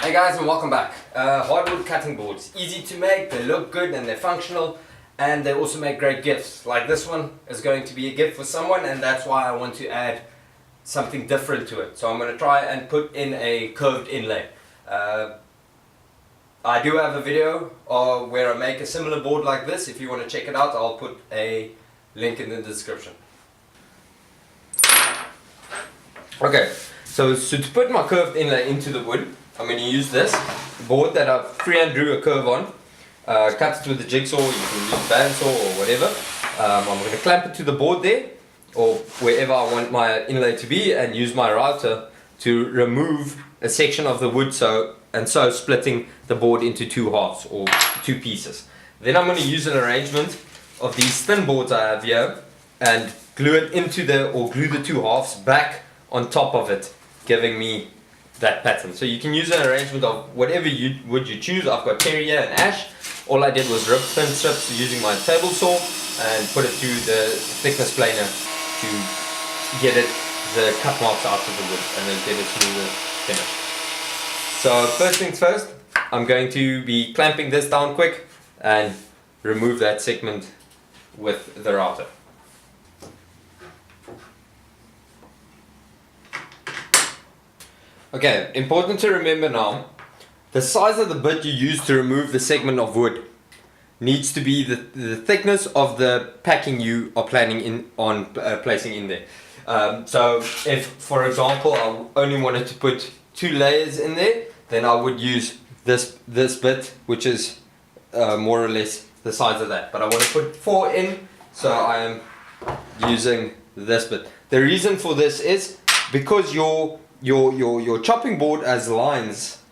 Hey guys, and welcome back. Hardwood cutting boards, easy to make, they look good and they're functional, and they also make great gifts. Like this one is going to be a gift for someone, and that's why I want to add something different to it. So I'm going to try and put in a curved inlay. I do have a video where I make a similar board like this. If you want to check it out, I'll put a link in the description. Okay, so to put my curved inlay into the wood, I'm going to use this board that I've freehand drew a curve on. Cut it with a jigsaw, you can use bandsaw or whatever. I'm going to clamp it to the board there, or wherever I want my inlay to be, and use my router to remove a section of the wood, so splitting the board into two halves or two pieces. Then I'm going to use an arrangement of these thin boards I have here and glue it into glue the two halves back on top of it, giving me that pattern. So you can use an arrangement of whatever wood you choose. I've got cherry here and ash. All I did was rip thin strips using my table saw and put it through the thickness planer to get the cut marks out of the wood and then get a smoother finish. So first things first, I'm going to be clamping this down quick and remove that segment with the router. Okay, important to remember now, the size of the bit you use to remove the segment of wood needs to be the thickness of the packing you are planning on placing in there. So if, for example, I only wanted to put 2 layers in there, then I would use this bit, which is more or less the size of that. But I want to put 4 in, so I am using this bit. The reason for this is because your chopping board has lines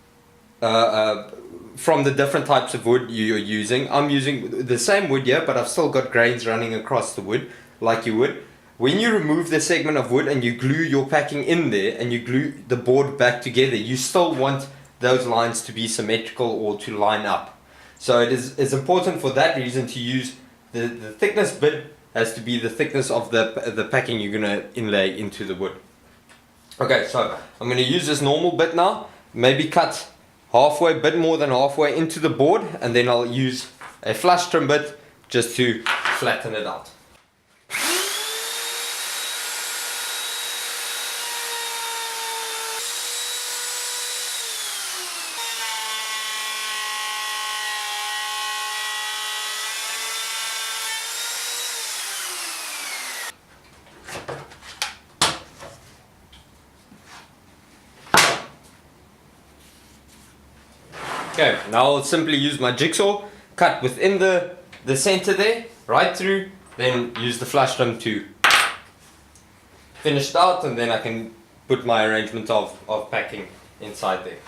from the different types of wood you're using. I'm using the same wood here, but I've still got grains running across the wood like you would. When you remove the segment of wood and you glue your packing in there and you glue the board back together, you still want those lines to be symmetrical or to line up. So it's important for that reason to use the thickness bit has to be the thickness of the packing you're going to inlay into the wood. Okay, so I'm going to use this normal bit now, maybe cut halfway, bit more than halfway into the board, and then I'll use a flush trim bit just to flatten it out. Okay, now I'll simply use my jigsaw, cut within the center there, right through, then use the flush trim to finish it out, and then I can put my arrangement of packing inside there.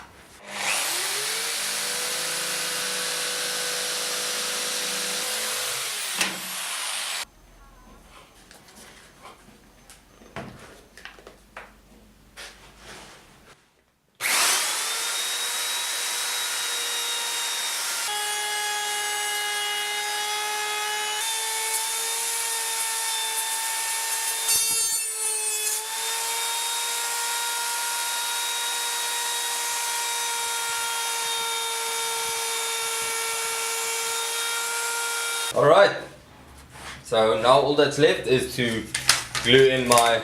Alright, so now all that's left is to glue in my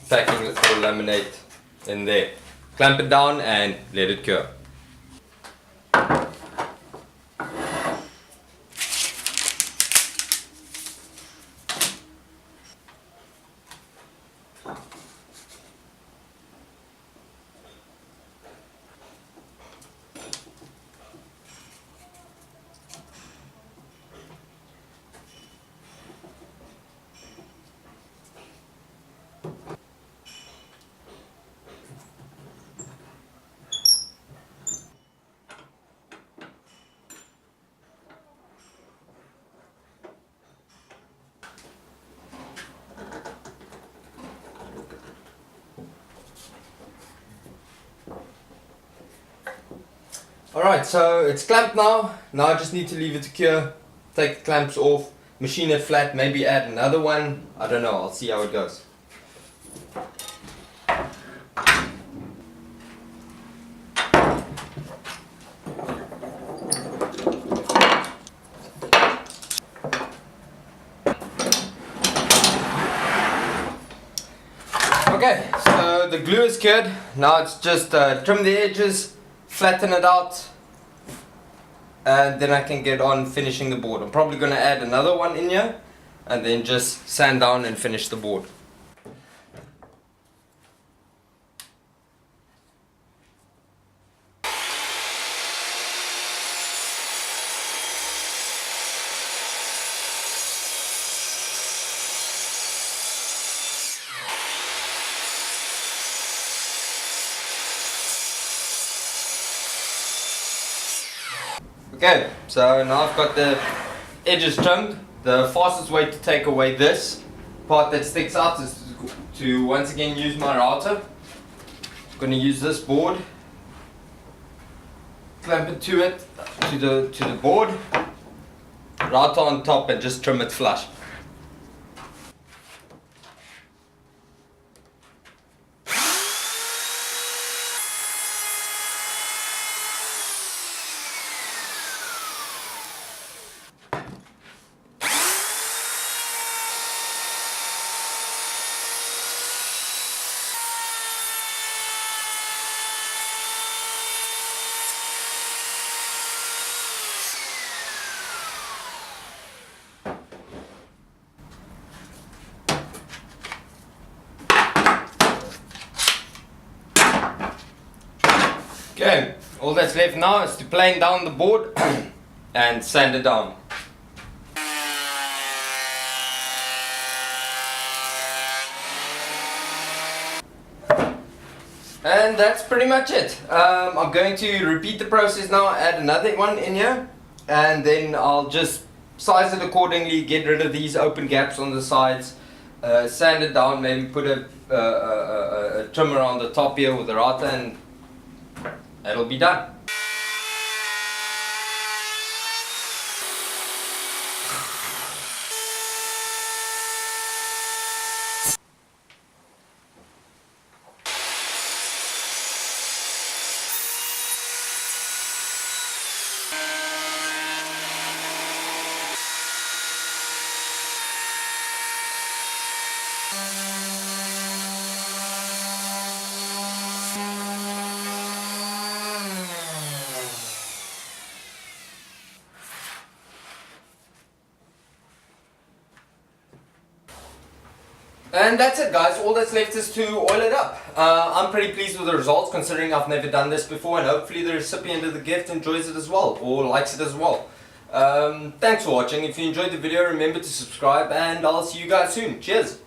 packing or laminate in there. Clamp it down and let it cure. Alright, so it's clamped now. Now I just need to leave it to cure, take the clamps off, machine it flat, maybe add another one. I don't know, I'll see how it goes. Okay, so the glue is cured. Now it's just trim the edges, flatten it out, and then I can get on finishing the board. I'm probably going to add another one in here and then just sand down and finish the board. Okay, so now I've got the edges trimmed. The fastest way to take away this part that sticks out is to once again use my router. I'm going to use this board, clamp it to the board, router on top, and just trim it flush. Okay, all that's left now is to plane down the board and sand it down. And that's pretty much it. I'm going to repeat the process now, add another one in here, and then I'll just size it accordingly, get rid of these open gaps on the sides, sand it down, maybe put a trimmer on the top here with the router, and that'll be done. And that's it, guys. All that's left is to oil it up. I'm pretty pleased with the results, considering I've never done this before, and hopefully the recipient of the gift enjoys it as well, or likes it as well. Thanks for watching. If you enjoyed the video, remember to subscribe, and I'll see you guys soon. Cheers!